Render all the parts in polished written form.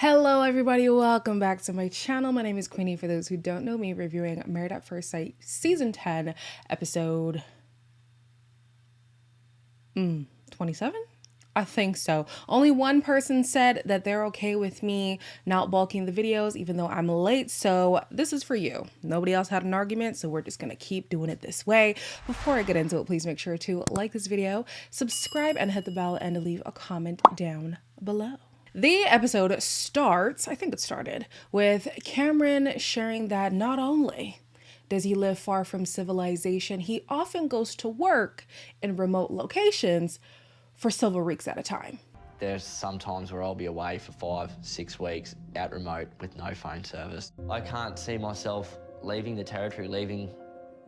Hello everybody, welcome back to my channel. My name is Queenie. For those who don't know me, reviewing Married at First Sight season 10 episode 27. I think so. Only one person said that they're okay with me not bulking the videos even though I'm late, so this is for you. Nobody else had an argument, so we're just gonna keep doing it this way. Before I get into it, please make sure to like this video, subscribe, and hit the bell, and leave a comment down below. The episode starts, I think it started, with Cameron sharing that not only does he live far from civilization, he often goes to work in remote locations for several weeks at a time. There's some times where I'll be away for 5-6 weeks out remote with no phone service. I can't see myself leaving the territory, leaving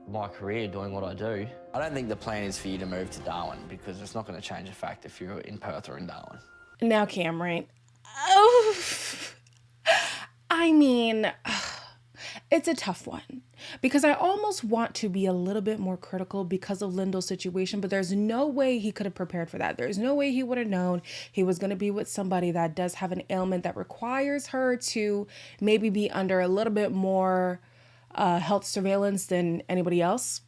my career, doing what I do. I don't think the plan is for you to move to Darwin because it's not going to change the fact if you're in Perth or in Darwin. Now, Cameron, oh, I mean, it's a tough one because I almost want to be a little bit more critical because of Lyndall's situation, but there's no way he could have prepared for that. There's no way he would have known he was going to be with somebody that does have an ailment that requires her to maybe be under a little bit more health surveillance than anybody else.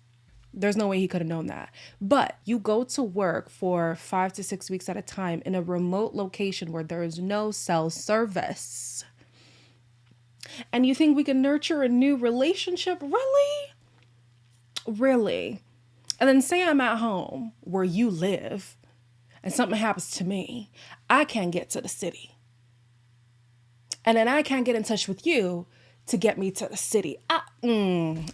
There's no way he could have known that. But you go to work for 5 to 6 weeks at a time in a remote location where there is no cell service. And you think we can nurture a new relationship? Really? Really? And then say I'm at home where you live and something happens to me. I can't get to the city. And then I can't get in touch with you to get me to the city. I'm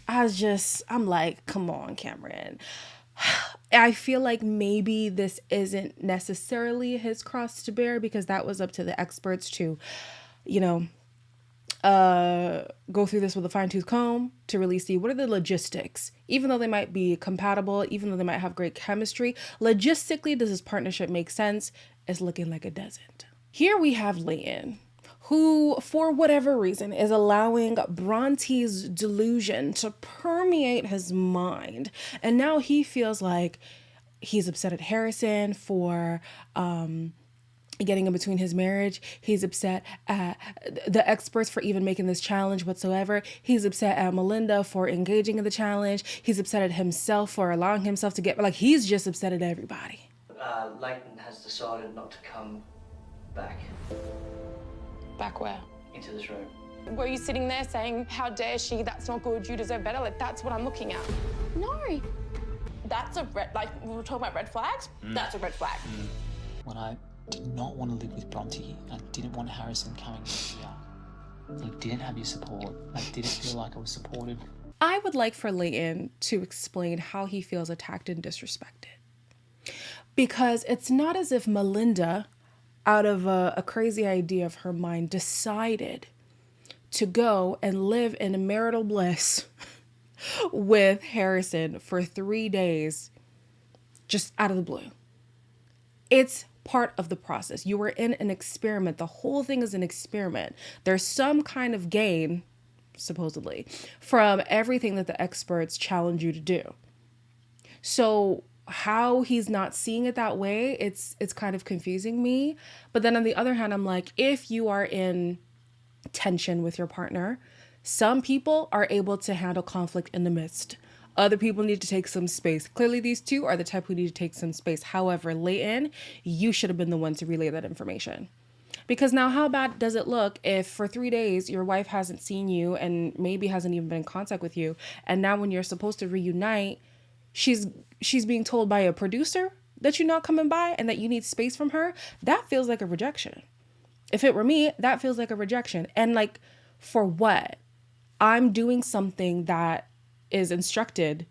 like, come on, Cameron. I feel like maybe this isn't necessarily his cross to bear because that was up to the experts to, go through this with a fine-tooth comb to really see what are the logistics. Even though they might be compatible, even though they might have great chemistry, logistically, does this partnership make sense? It's looking like it doesn't. Here we have Leighton, who, for whatever reason, is allowing Bronte's delusion to permeate his mind. And now he feels like he's upset at Harrison for getting in between his marriage. He's upset at the experts for even making this challenge whatsoever. He's upset at Melinda for engaging in the challenge. He's upset at himself for allowing himself to get, he's just upset at everybody. Leighton has decided not to come back. Back where? Into this room. Were you sitting there saying, how dare she, that's not good, you deserve better? Like, that's what I'm looking at. No. That's a red, we were talking about red flags? That's a red flag. When I did not want to live with Bronte, I didn't want Harrison coming here. I didn't have your support. I didn't feel like I was supported. I would like for Leighton to explain how he feels attacked and disrespected. Because it's not as if Melinda, out of a crazy idea of her mind, decided to go and live in marital bliss with Harrison for 3 days, just out of the blue. It's part of the process. You were in an experiment. The whole thing is an experiment. There's some kind of gain, supposedly, from everything that the experts challenge you to do. So how he's not seeing it that way, it's kind of confusing me. But then on the other hand, I'm like, if you are in tension with your partner, some people are able to handle conflict in the midst. Other people need to take some space. Clearly, these two are the type who need to take some space. However, Leighton, you should have been the one to relay that information. Because now how bad does it look if for 3 days your wife hasn't seen you and maybe hasn't even been in contact with you, and now when you're supposed to reunite, she's being told by a producer that you're not coming by and that you need space from her? That feels like a rejection. If it were me, that feels like a rejection. And for what? I'm doing something that is instructed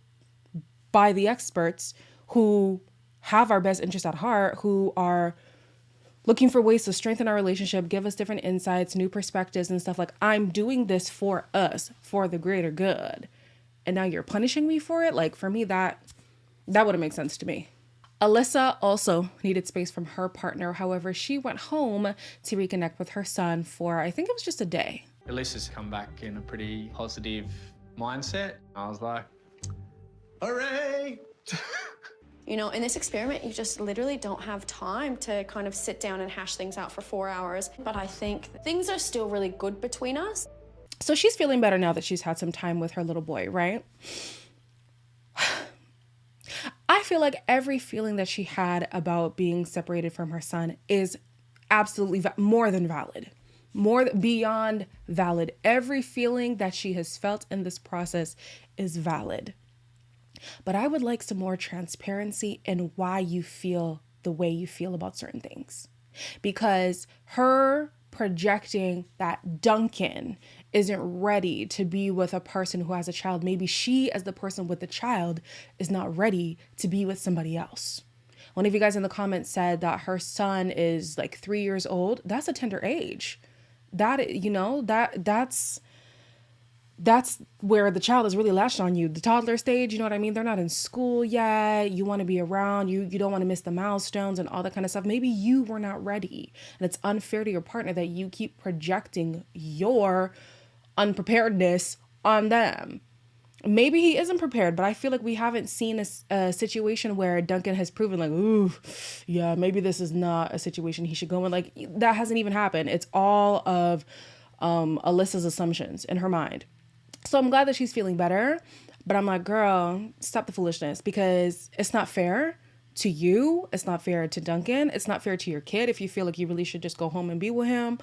by the experts who have our best interest at heart, who are looking for ways to strengthen our relationship, give us different insights, new perspectives and stuff. I'm doing this for us, for the greater good. And now you're punishing me for it? For me, that wouldn't make sense to me. Alyssa also needed space from her partner. However, she went home to reconnect with her son for, I think it was just a day. Alyssa's come back in a pretty positive mindset. I was like, hooray! You know, in this experiment, you just literally don't have time to kind of sit down and hash things out for 4 hours. But I think things are still really good between us. So she's feeling better now that she's had some time with her little boy, right? I feel like every feeling that she had about being separated from her son is absolutely more than valid, beyond valid. Every feeling that she has felt in this process is valid. But I would like some more transparency in why you feel the way you feel about certain things. Because her projecting that Duncan isn't ready to be with a person who has a child, maybe she, as the person with the child, is not ready to be with somebody else. One of you guys in the comments said that her son is like 3 years old. That's a tender age. That's where the child is really latched on you. The toddler stage, you know what I mean? They're not in school yet. You want to be around. You don't want to miss the milestones and all that kind of stuff. Maybe you were not ready. And it's unfair to your partner that you keep projecting your unpreparedness on them. Maybe he isn't prepared, but I feel like we haven't seen a situation where Duncan has proven like, ooh, yeah, maybe this is not a situation he should go in. Like, that hasn't even happened. It's all of Alyssa's assumptions in her mind. So I'm glad that she's feeling better, but I'm like, girl, stop the foolishness, because it's not fair to you. It's not fair to Duncan. It's not fair to your kid. If you feel like you really should just go home and be with him,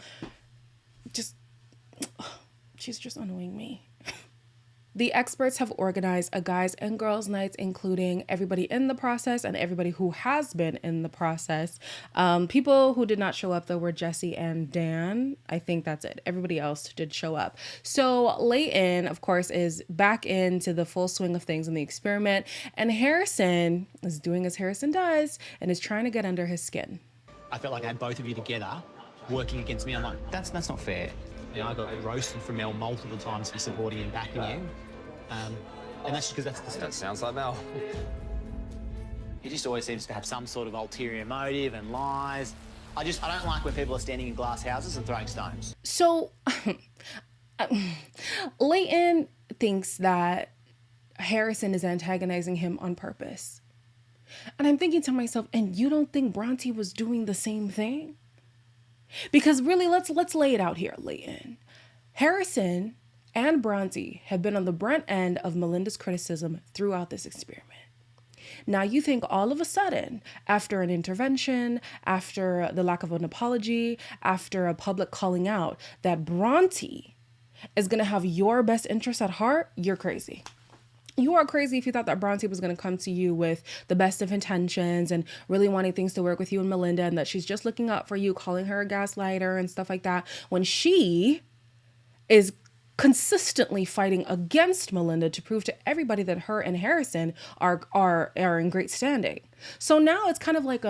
she's just annoying me. The experts have organized a guys and girls night, including everybody in the process and everybody who has been in the process. People who did not show up, though, were Jesse and Dan. I think that's it. Everybody else did show up. So Leighton, of course, is back into the full swing of things in the experiment. And Harrison is doing as Harrison does and is trying to get under his skin. I felt like I had both of you together working against me. I'm like, that's not fair. You know, I got roasted from Mel multiple times for supporting and backing you. And that's because That sounds like Mel. he just always seems to have some sort of ulterior motive and lies. I don't like when people are standing in glass houses and throwing stones. So Leighton thinks that Harrison is antagonizing him on purpose. And I'm thinking to myself, and you don't think Bronte was doing the same thing? Because really, let's lay it out here, Leighton. Harrison and Bronte have been on the brunt end of Melinda's criticism throughout this experiment. Now, you think all of a sudden, after an intervention, after the lack of an apology, after a public calling out, that Bronte is going to have your best interest at heart? You're crazy. You are crazy if you thought that Bronte was going to come to you with the best of intentions and really wanting things to work with you and Melinda, and that she's just looking out for you, calling her a gaslighter and stuff like that, when she is consistently fighting against Melinda to prove to everybody that her and Harrison are in great standing. So now it's kind of like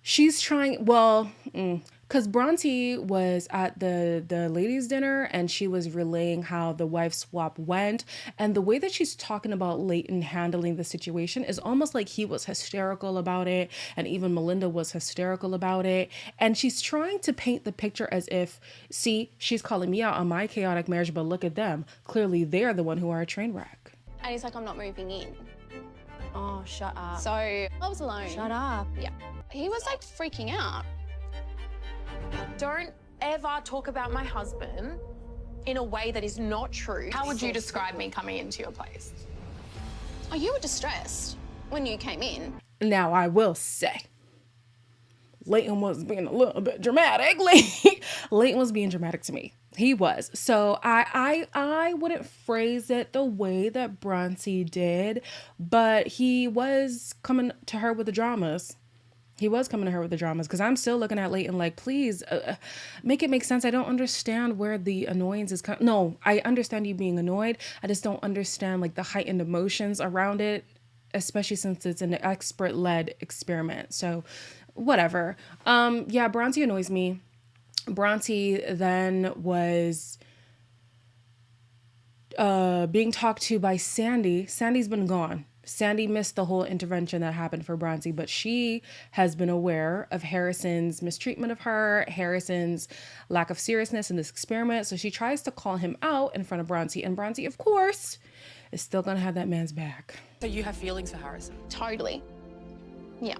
she's trying, because Bronte was at the ladies' dinner and she was relaying how the wife swap went. And the way that she's talking about Leighton handling the situation is almost like he was hysterical about it. And even Melinda was hysterical about it. And she's trying to paint the picture as if, see, she's calling me out on my chaotic marriage, but look at them. Clearly, they're the one who are a train wreck. And he's like, I'm not moving in. Oh, shut up. So I was alone. Shut up. Yeah. He was like freaking out. Don't ever talk about my husband in a way that is not true. How would you describe me coming into your place? Oh, you were distressed when you came in. Now, I will say, Leighton was being a little bit dramatic. Leighton was being dramatic to me. He was. So I wouldn't phrase it the way that Bronte did, but he was coming to her with the dramas. Because I'm still looking at Leighton like, please make it make sense. I don't understand where the annoyance is coming. No, I understand you being annoyed. I just don't understand like the heightened emotions around it, especially since it's an expert-led experiment. So whatever. Yeah, Bronte annoys me. Bronte then was being talked to by Sandy. Sandy's been gone. Sandy missed the whole intervention that happened for Bronte, but she has been aware of Harrison's mistreatment of her, Harrison's lack of seriousness in this experiment. So she tries to call him out in front of Bronte. And Bronte, of course, is still gonna have that man's back. So you have feelings for Harrison? Totally. Yeah.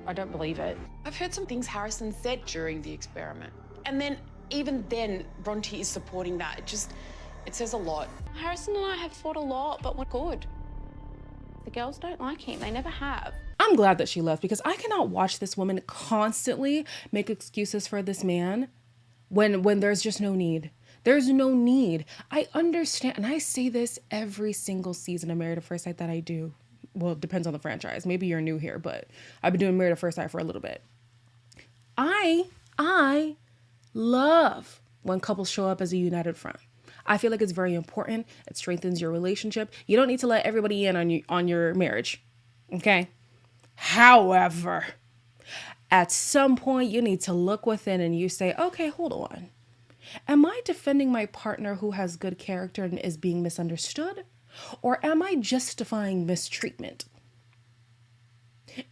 I don't believe it. I've heard some things Harrison said during the experiment. And then, even then, Bronte is supporting that. It says a lot. Harrison and I have fought a lot, but we're good. The girls don't like him. They never have. I'm glad that she left, because I cannot watch this woman constantly make excuses for this man when there's just no need. There's no need. I understand, and I say this every single season of Married at First Sight that I do. Well, it depends on the franchise. Maybe you're new here, but I've been doing Married at First Sight for a little bit. I love when couples show up as a united front. I feel like it's very important. It strengthens your relationship. You don't need to let everybody in on your marriage, okay? However, at some point you need to look within and you say, okay, hold on. Am I defending my partner who has good character and is being misunderstood? Or am I justifying mistreatment?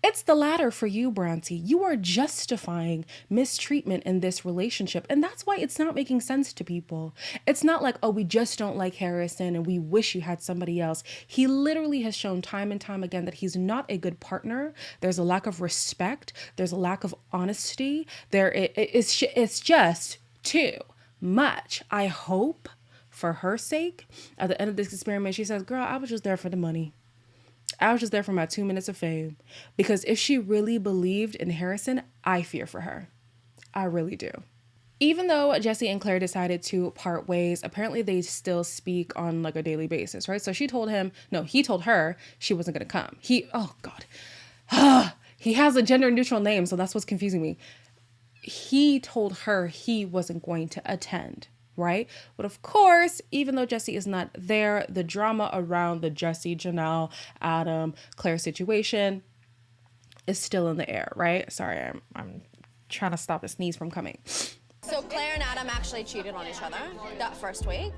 It's the latter for you, Bronte. You are justifying mistreatment in this relationship. And that's why it's not making sense to people. It's not like, oh, we just don't like Harrison and we wish you had somebody else. He literally has shown time and time again that he's not a good partner. There's a lack of respect. There's a lack of honesty. It's just too much. I hope for her sake, at the end of this experiment, she says, girl, I was just there for the money. I was just there for my 2 minutes of fame. Because if she really believed in Harrison, I fear for her. I really do. Even though Jesse and Claire decided to part ways, apparently they still speak on like a daily basis, right? So he told her she wasn't going to come. Oh God. He has a gender neutral name, so that's what's confusing me. He told her he wasn't going to attend. Right? But of course, even though Jesse is not there, the drama around the Jesse, Janelle, Adam, Claire situation is still in the air, right? Sorry, I'm trying to stop a sneeze from coming. So Claire and Adam actually cheated on each other that first week.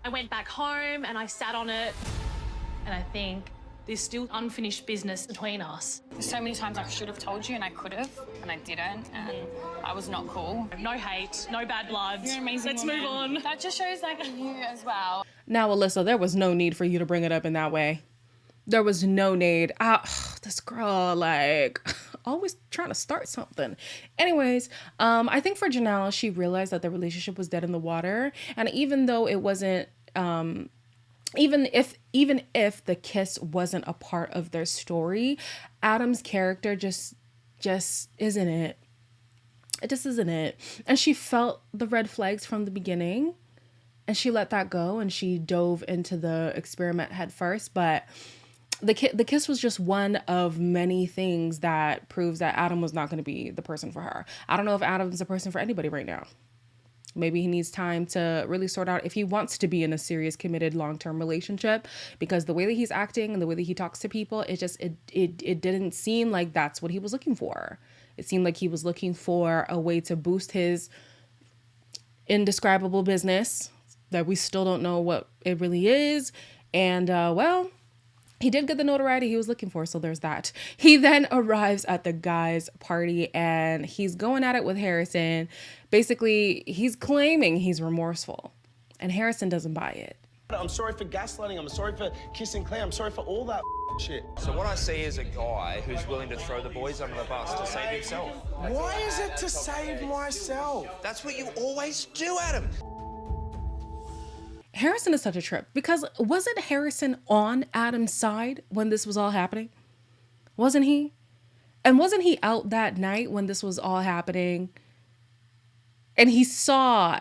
I went back home and I sat on it, and I think there's still unfinished business between us. So many times I should have told you and I could have, and I didn't, and I was not cool. No hate, no bad blood. You're an amazing Let's woman. move on. That just shows like you as well. Now, Alyssa, there was no need for you to bring it up in that way. There was no need. This girl, like, always trying to start something. Anyways, I think for Janelle, she realized that the relationship was dead in the water. And even though it wasn't, even if the kiss wasn't a part of their story, Adam's character just isn't it. It just isn't it. And she felt the red flags from the beginning, and she let that go, and she dove into the experiment head first. But the kiss was just one of many things that proves that Adam was not going to be the person for her. I don't know if Adam's the person for anybody right now. Maybe he needs time to really sort out if he wants to be in a serious, committed, long-term relationship, because the way that he's acting and the way that he talks to people, it didn't seem like that's what he was looking for. It seemed like he was looking for a way to boost his indescribable business that we still don't know what it really is. And, well, he did get the notoriety he was looking for, so there's that. He then arrives at the guys' party and he's going at it with Harrison. Basically, he's claiming he's remorseful, and Harrison doesn't buy it. I'm sorry for gaslighting, I'm sorry for kissing Claire, I'm sorry for all that shit. So what I see is a guy who's willing to throw the boys under the bus to save himself. Why is it to save myself? That's what you always do, Adam. Harrison is such a trip, because wasn't Harrison on Adam's side when this was all happening? Wasn't he? And wasn't he out that night when this was all happening? And he saw,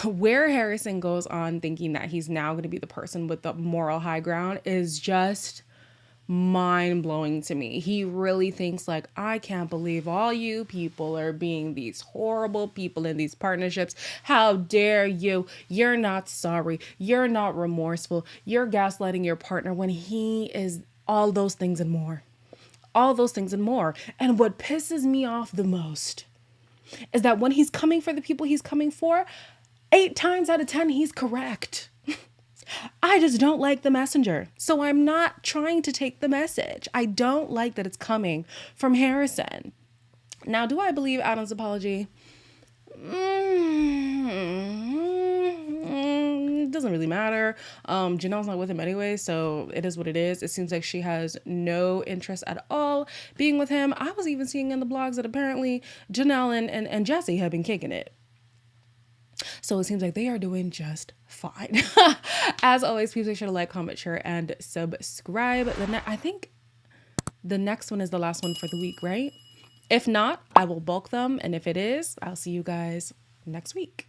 where Harrison goes on thinking that he's now going to be the person with the moral high ground is just mind-blowing to me. He really thinks like, I can't believe all you people are being these horrible people in these partnerships. How dare you? You're not sorry. You're not remorseful. You're gaslighting your partner, when he is all those things and more. All those things and more. And what pisses me off the most is that when he's coming for the people he's coming for, 8 times out of 10, he's correct. I just don't like the messenger. So I'm not trying to take the message. I don't like that it's coming from Harrison. Now, do I believe Adam's apology? It doesn't really matter. Janelle's not with him anyway, so it is what it is. It seems like she has no interest at all being with him. I was even seeing in the blogs that apparently Janelle and Jesse have been kicking it. So it seems like they are doing just fine. As always, please make sure to like, comment, share, and subscribe. I think the next one is the last one for the week, right? If not, I will bulk them. And if it is, I'll see you guys next week.